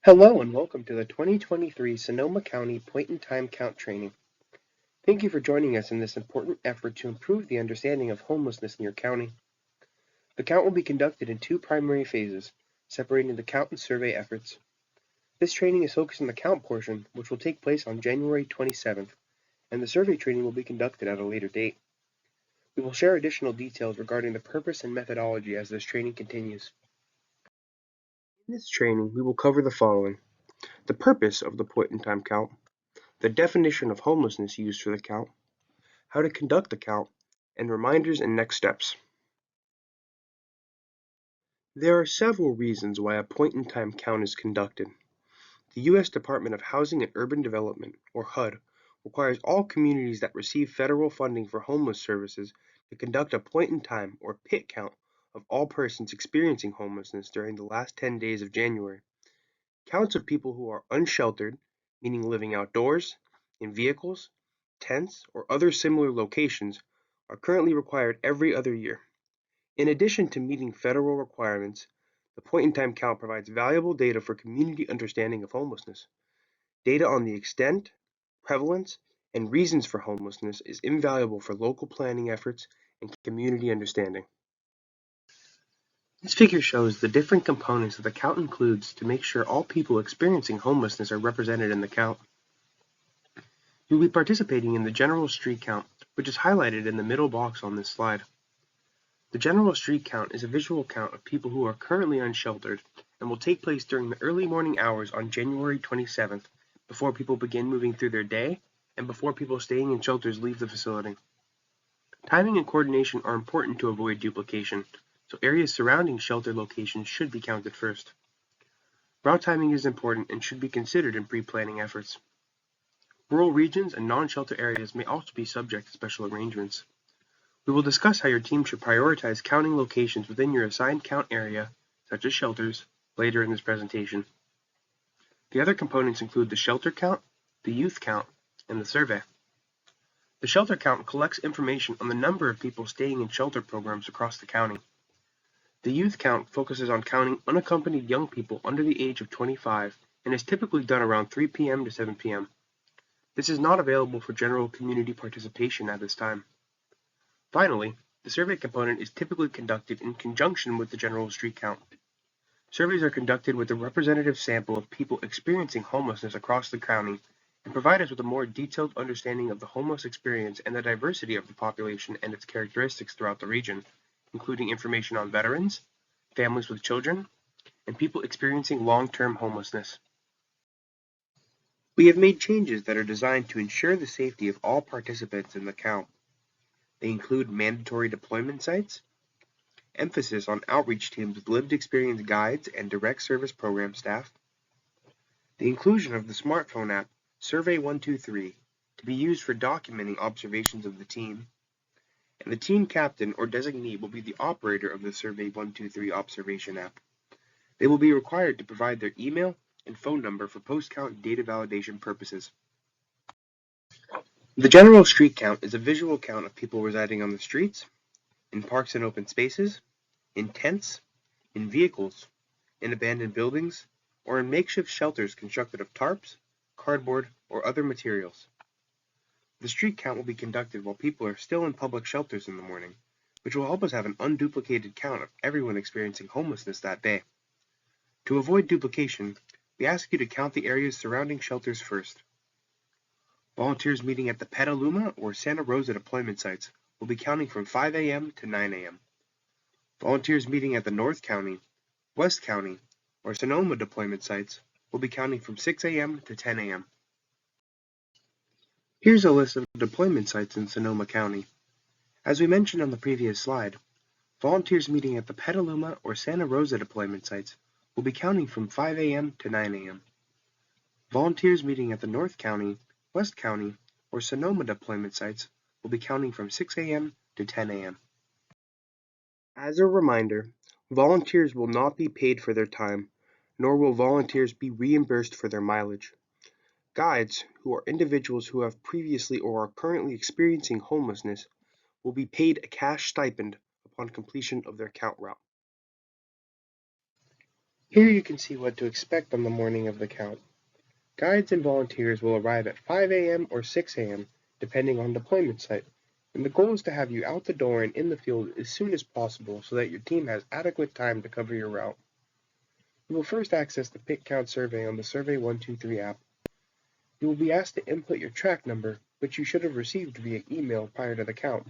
Hello and welcome to the 2023 Sonoma County Point-in-Time Count Training. Thank you for joining us in this important effort to improve the understanding of homelessness in your county. The count will be conducted in two primary phases, separating the count and survey efforts. This training is focused on the count portion, which will take place on January 27th, and the survey training will be conducted at a later date. We will share additional details regarding the purpose and methodology as this training continues. In this training, we will cover the following: the purpose of the point-in-time count, the definition of homelessness used for the count, how to conduct the count, and reminders and next steps. There are several reasons why a point-in-time count is conducted. The U.S. Department of Housing and Urban Development, or HUD, requires all communities that receive federal funding for homeless services to conduct a point-in-time or PIT count of all persons experiencing homelessness during the last 10 days of January. Counts of people who are unsheltered, meaning living outdoors, in vehicles, tents, or other similar locations, are currently required every other year. In addition to meeting federal requirements, the point-in-time count provides valuable data for community understanding of homelessness. Data on the extent, prevalence, and reasons for homelessness is invaluable for local planning efforts and community understanding. This figure shows the different components that the count includes to make sure all people experiencing homelessness are represented in the count. You'll be participating in the general street count, which is highlighted in the middle box on this slide. The general street count is a visual count of people who are currently unsheltered and will take place during the early morning hours on January 27th, before people begin moving through their day and before people staying in shelters leave the facility. Timing and coordination are important to avoid duplication, so areas surrounding shelter locations should be counted first. Route timing is important and should be considered in pre-planning efforts. Rural regions and non-shelter areas may also be subject to special arrangements. We will discuss how your team should prioritize counting locations within your assigned count area, such as shelters, later in this presentation. The other components include the shelter count, the youth count, and the survey. The shelter count collects information on the number of people staying in shelter programs across the county. The youth count focuses on counting unaccompanied young people under the age of 25 and is typically done around 3 p.m. to 7 p.m. This is not available for general community participation at this time. Finally, the survey component is typically conducted in conjunction with the general street count. Surveys are conducted with a representative sample of people experiencing homelessness across the county and provide us with a more detailed understanding of the homeless experience and the diversity of the population and its characteristics throughout the region, including information on veterans, families with children, and people experiencing long-term homelessness. We have made changes that are designed to ensure the safety of all participants in the count. They include mandatory deployment sites, emphasis on outreach teams with lived experience guides and direct service program staff, the inclusion of the smartphone app Survey 123 to be used for documenting observations of the team, and the team captain or designee will be the operator of the Survey 123 observation app. They will be required to provide their email and phone number for post-count data validation purposes. The general street count is a visual count of people residing on the streets, in parks and open spaces, in tents, in vehicles, in abandoned buildings, or in makeshift shelters constructed of tarps, cardboard, or other materials. The street count will be conducted while people are still in public shelters in the morning, which will help us have an unduplicated count of everyone experiencing homelessness that day. To avoid duplication, we ask you to count the areas surrounding shelters first. Volunteers meeting at the Petaluma or Santa Rosa deployment sites will be counting from 5 a.m. to 9 a.m. Volunteers meeting at the North County, West County, or Sonoma deployment sites will be counting from 6 a.m. to 10 a.m. Here's a list of deployment sites in Sonoma County. As we mentioned on the previous slide, volunteers meeting at the Petaluma or Santa Rosa deployment sites will be counting from 5 a.m. to 9 a.m. Volunteers meeting at the North County, West County, or Sonoma deployment sites will be counting from 6 a.m. to 10 a.m. As a reminder, volunteers will not be paid for their time, nor will volunteers be reimbursed for their mileage. Guides, who are individuals who have previously or are currently experiencing homelessness, will be paid a cash stipend upon completion of their count route. Here you can see what to expect on the morning of the count. Guides and volunteers will arrive at 5 a.m. or 6 a.m. depending on deployment site, and the goal is to have you out the door and in the field as soon as possible so that your team has adequate time to cover your route. You will first access the Pit Count survey on the Survey 123 app. You will be asked to input your track number, which you should have received via email prior to the count.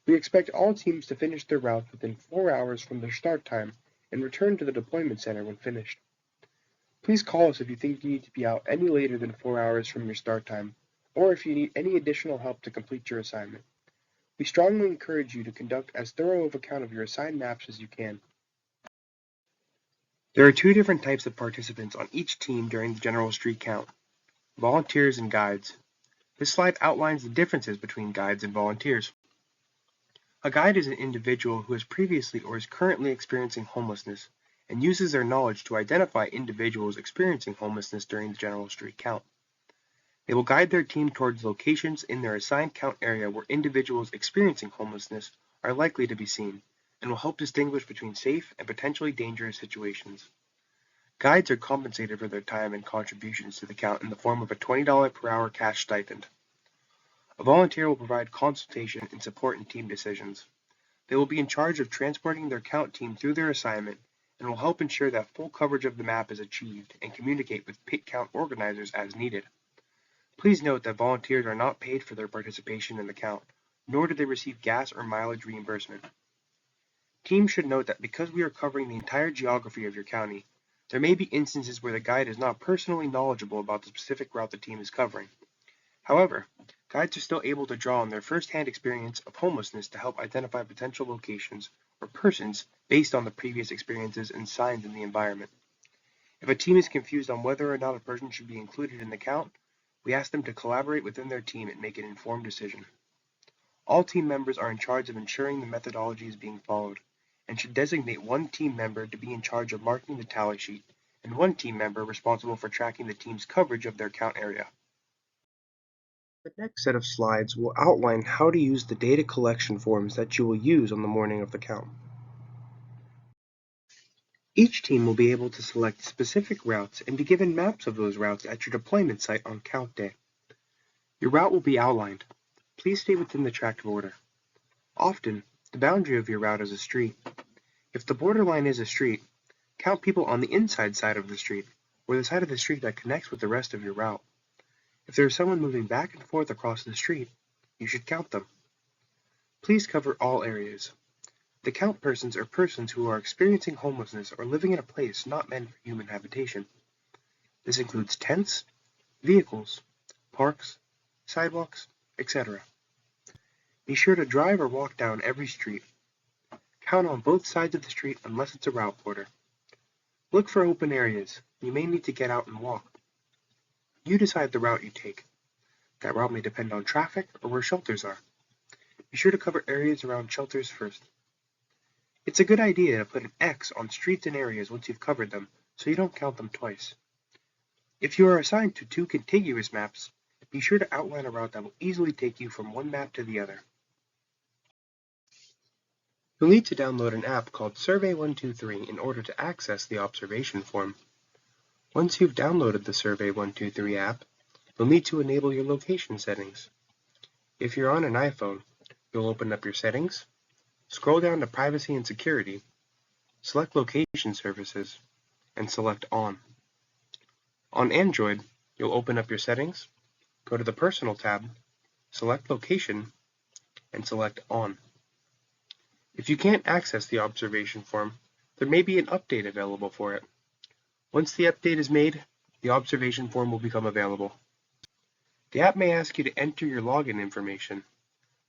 We expect all teams to finish their routes within 4 hours from their start time and return to the deployment center when finished. Please call us if you think you need to be out any later than 4 hours from your start time, or if you need any additional help to complete your assignment. We strongly encourage you to conduct as thorough of a count of your assigned maps as you can. There are two different types of participants on each team during the general street count: volunteers and guides. This slide outlines the differences between guides and volunteers. A guide is an individual who has previously or is currently experiencing homelessness and uses their knowledge to identify individuals experiencing homelessness during the general street count. They will guide their team towards locations in their assigned count area where individuals experiencing homelessness are likely to be seen, and will help distinguish between safe and potentially dangerous situations. Guides are compensated for their time and contributions to the count in the form of a $20 per hour cash stipend. A volunteer will provide consultation and support in team decisions. They will be in charge of transporting their count team through their assignment and will help ensure that full coverage of the map is achieved and communicate with pit count organizers as needed. Please note that volunteers are not paid for their participation in the count, nor do they receive gas or mileage reimbursement. Teams should note that because we are covering the entire geography of your county, there may be instances where the guide is not personally knowledgeable about the specific route the team is covering. However, guides are still able to draw on their first-hand experience of homelessness to help identify potential locations or persons based on the previous experiences and signs in the environment. If a team is confused on whether or not a person should be included in the count, we ask them to collaborate within their team and make an informed decision. All team members are in charge of ensuring the methodology is being followed, and should designate one team member to be in charge of marking the tally sheet, and one team member responsible for tracking the team's coverage of their count area. The next set of slides will outline how to use the data collection forms that you will use on the morning of the count. Each team will be able to select specific routes and be given maps of those routes at your deployment site on count day. Your route will be outlined. Please stay within the tracked border. Often, the boundary of your route is a street. If the borderline is a street, count people on the inside side of the street, or the side of the street that connects with the rest of your route. If there is someone moving back and forth across the street, you should count them. Please cover all areas. The count persons are persons who are experiencing homelessness or living in a place not meant for human habitation. This includes tents, vehicles, parks, sidewalks, etc. Be sure to drive or walk down every street. Count on both sides of the street unless it's a route border. Look for open areas. You may need to get out and walk. You decide the route you take. That route may depend on traffic or where shelters are. Be sure to cover areas around shelters first. It's a good idea to put an X on streets and areas once you've covered them, so you don't count them twice. If you are assigned to two contiguous maps, be sure to outline a route that will easily take you from one map to the other. You'll need to download an app called Survey 123 in order to access the observation form. Once you've downloaded the Survey 123 app, you'll need to enable your location settings. If you're on an iPhone, you'll open up your settings, scroll down to Privacy and Security, select Location Services, and select On. On Android, you'll open up your settings, go to the Personal tab, select Location, and select On. If you can't access the observation form, there may be an update available for it. Once the update is made, the observation form will become available. The app may ask you to enter your login information.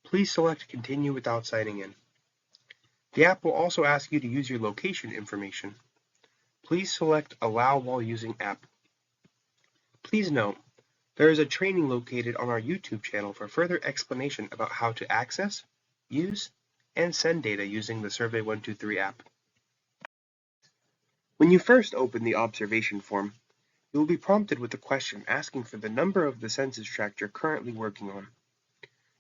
Please select Continue without signing in. The app will also ask you to use your location information. Please select Allow while using app. Please note, there is a training located on our YouTube channel for further explanation about how to access, use, and send data using the Survey 123 app. When you first open the observation form, you will be prompted with a question asking for the number of the census tract you're currently working on.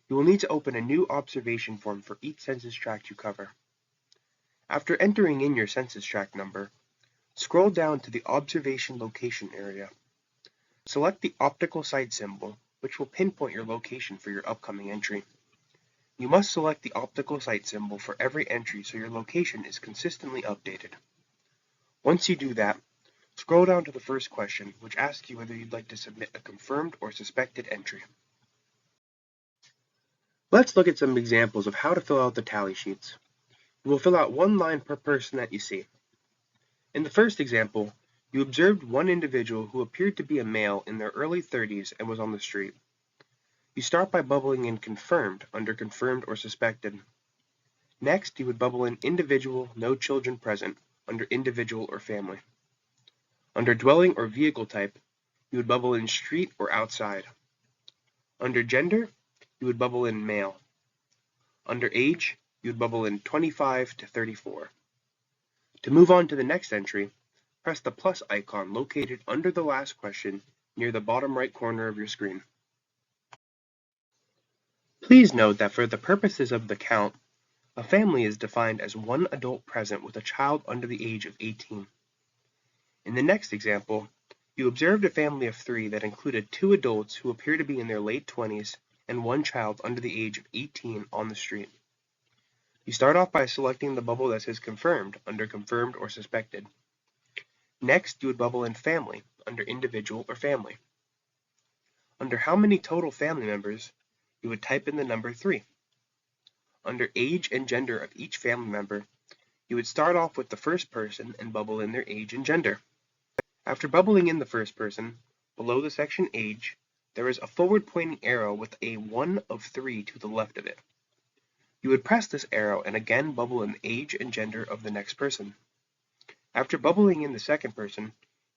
You will need to open a new observation form for each census tract you cover. After entering in your census tract number, Scroll down to the Observation Location area. Select the optical site symbol, which will pinpoint your location for your upcoming entry. You must select the optical site symbol for every entry so your location is consistently updated. Once you do that, scroll down to the first question, which asks you whether you'd like to submit a confirmed or suspected entry. Let's look at some examples of how to fill out the tally sheets. You will fill out one line per person that you see. In the first example, you observed one individual who appeared to be a male in their early 30s and was on the street. You start by bubbling in confirmed under confirmed or suspected. Next, you would bubble in individual, no children present under individual or family. Under dwelling or vehicle type, you would bubble in street or outside. Under gender, you would bubble in male. Under age, you would bubble in 25 to 34. To move on to the next entry, press the plus icon located under the last question near the bottom right corner of your screen. Please note that for the purposes of the count, a family is defined as one adult present with a child under the age of 18. In the next example, you observed a family of 3 that included 2 adults who appear to be in their late 20s and 1 child under the age of 18 on the street. You start off by selecting the bubble that says confirmed under confirmed or suspected. Next, you would bubble in family under individual or family. Under how many total family members, you would type in the number 3. Under age and gender of each family member, you would start off with the first person and bubble in their age and gender. After bubbling in the first person, below the section age, there is a forward-pointing arrow with a 1 of 3 to the left of it. You would press this arrow and again bubble in the age and gender of the next person. After bubbling in the second person,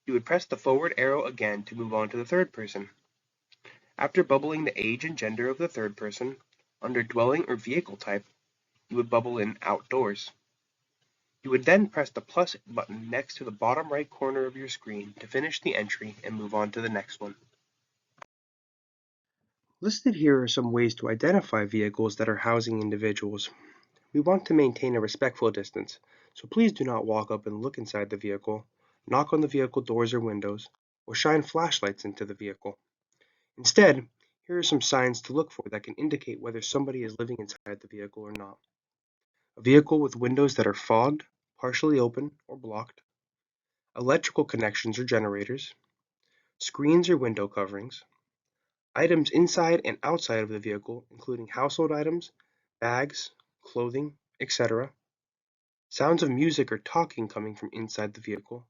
you would press the forward arrow again to move on to the third person. After bubbling the age and gender of the third person, under dwelling or vehicle type, you would bubble in outdoors. You would then press the plus button next to the bottom right corner of your screen to finish the entry and move on to the next one. Listed here are some ways to identify vehicles that are housing individuals. We want to maintain a respectful distance, so please do not walk up and look inside the vehicle, knock on the vehicle doors or windows, or shine flashlights into the vehicle. Instead, here are some signs to look for that can indicate whether somebody is living inside the vehicle or not. A vehicle with windows that are fogged, partially open, or blocked. Electrical connections or generators. Screens or window coverings. Items inside and outside of the vehicle, including household items, bags, clothing, etc. Sounds of music or talking coming from inside the vehicle,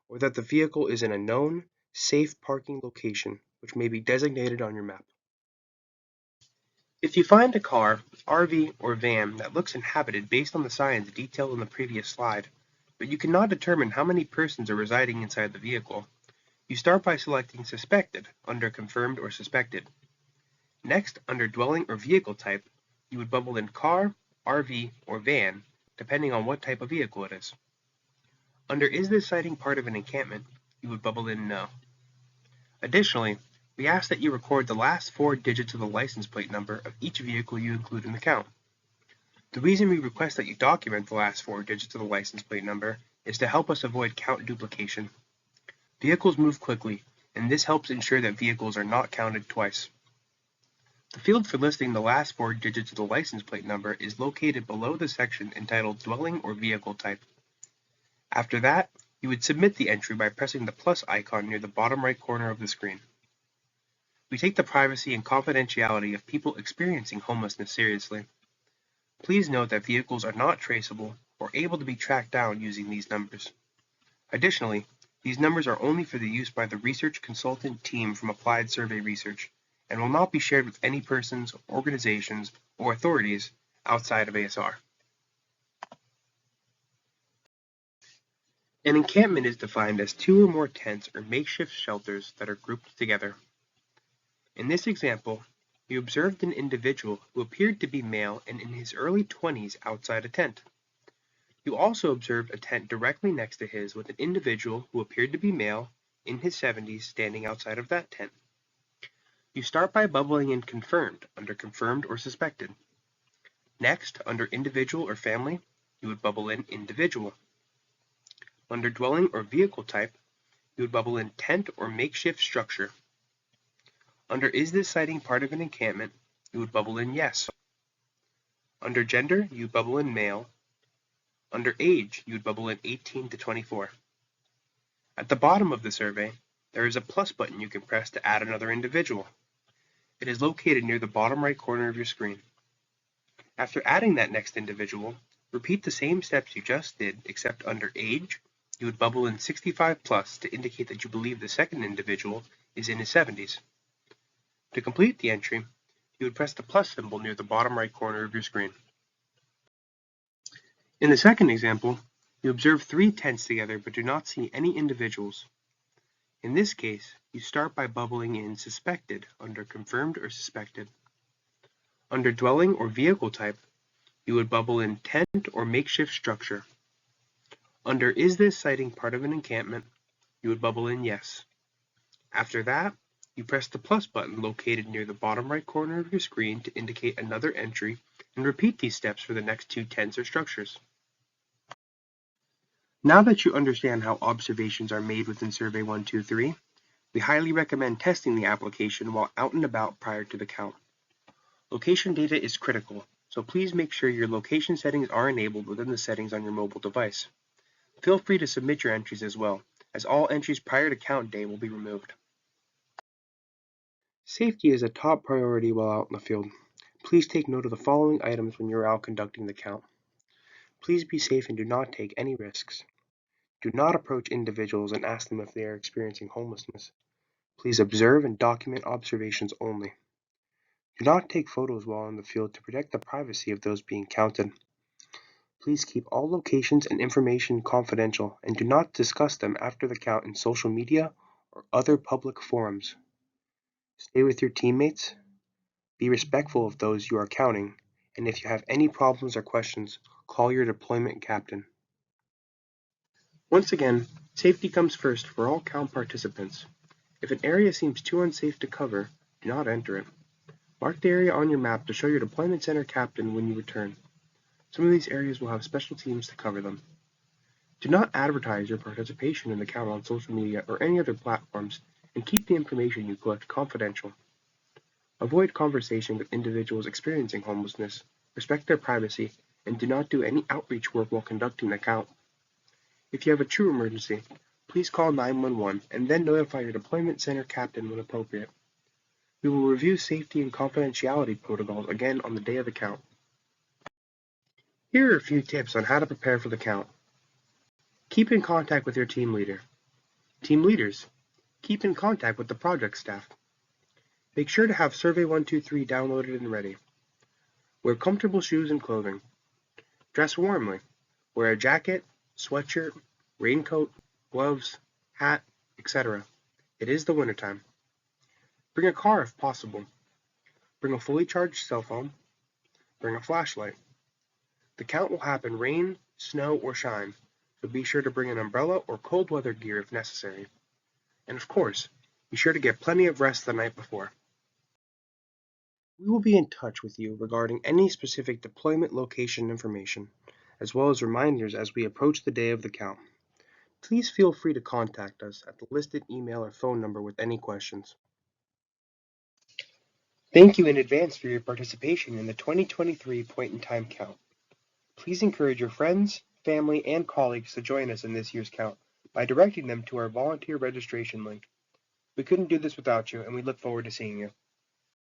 or that the vehicle is in a known, safe parking location, which may be designated on your map. If you find a car, RV, or van that looks inhabited based on the signs detailed in the previous slide, but you cannot determine how many persons are residing inside the vehicle, you start by selecting Suspected under Confirmed or Suspected. Next, under Dwelling or Vehicle Type, you would bubble in Car, RV, or Van, depending on what type of vehicle it is. Under Is this sighting part of an encampment, you would bubble in No. Additionally, we ask that you record the last 4 digits of the license plate number of each vehicle you include in the count. The reason we request that you document the last 4 digits of the license plate number is to help us avoid count duplication. Vehicles move quickly, and this helps ensure that vehicles are not counted twice. The field for listing the last 4 digits of the license plate number is located below the section entitled Dwelling or Vehicle Type. After that, you would submit the entry by pressing the plus icon near the bottom right corner of the screen. We take the privacy and confidentiality of people experiencing homelessness seriously. Please note that vehicles are not traceable or able to be tracked down using these numbers. Additionally, these numbers are only for the use by the research consultant team from Applied Survey Research and will not be shared with any persons, organizations, or authorities outside of ASR. An encampment is defined as 2 or more tents or makeshift shelters that are grouped together. In this example, you observed an individual who appeared to be male and in his early 20s outside a tent. You also observed a tent directly next to his with an individual who appeared to be male in his 70s standing outside of that tent. You start by bubbling in Confirmed under Confirmed or Suspected. Next, under Individual or Family, you would bubble in Individual. Under dwelling or vehicle type, you would bubble in tent or makeshift structure. Under is this sighting part of an encampment, you would bubble in yes. Under gender, you would bubble in male. Under age, you would bubble in 18 to 24. At the bottom of the survey, there is a plus button you can press to add another individual. It is located near the bottom right corner of your screen. After adding that next individual, repeat the same steps you just did, except under age, you would bubble in 65 plus to indicate that you believe the second individual is in his 70s. To complete the entry, you would press the plus symbol near the bottom right corner of your screen. In the second example, you observe 3 tents together but do not see any individuals. In this case, you start by bubbling in suspected under confirmed or suspected. Under dwelling or vehicle type, you would bubble in tent or makeshift structure. Under is this sighting part of an encampment, you would bubble in yes. After that, you press the plus button located near the bottom right corner of your screen to indicate another entry and repeat these steps for the next 2 tents or structures. Now that you understand how observations are made within Survey 123, we highly recommend testing the application while out and about prior to the count. Location data is critical, so please make sure your location settings are enabled within the settings on your mobile device. Feel free to submit your entries as well, as all entries prior to count day will be removed. Safety is a top priority while out in the field. Please take note of the following items when you're out conducting the count. Please be safe and do not take any risks. Do not approach individuals and ask them if they are experiencing homelessness. Please observe and document observations only. Do not take photos while in the field to protect the privacy of those being counted. Please keep all locations and information confidential and do not discuss them after the count in social media or other public forums. Stay with your teammates, be respectful of those you are counting, and if you have any problems or questions, call your deployment captain. Once again, safety comes first for all count participants. If an area seems too unsafe to cover, do not enter it. Mark the area on your map to show your deployment center captain when you return. Some of these areas will have special teams to cover them. Do not advertise your participation in the count on social media or any other platforms, and keep the information you collect confidential. Avoid conversation with individuals experiencing homelessness, respect their privacy, and do not do any outreach work while conducting the count. If you have a true emergency, please call 911 and then notify your deployment center captain when appropriate. We will review safety and confidentiality protocols again on the day of the count. Here are a few tips on how to prepare for the count. Keep in contact with your team leader. Team leaders, keep in contact with the project staff. Make sure to have Survey 123 downloaded and ready. Wear comfortable shoes and clothing. Dress warmly. Wear a jacket, sweatshirt, raincoat, gloves, hat, etc. It is the wintertime. Bring a car if possible. Bring a fully charged cell phone. Bring a flashlight. The count will happen rain, snow, or shine, so be sure to bring an umbrella or cold weather gear if necessary. And of course, be sure to get plenty of rest the night before. We will be in touch with you regarding any specific deployment location information, as well as reminders as we approach the day of the count. Please feel free to contact us at the listed email or phone number with any questions. Thank you in advance for your participation in the 2023 point-in-time count. Please encourage your friends, family, and colleagues to join us in this year's count by directing them to our volunteer registration link. We couldn't do this without you, and we look forward to seeing you.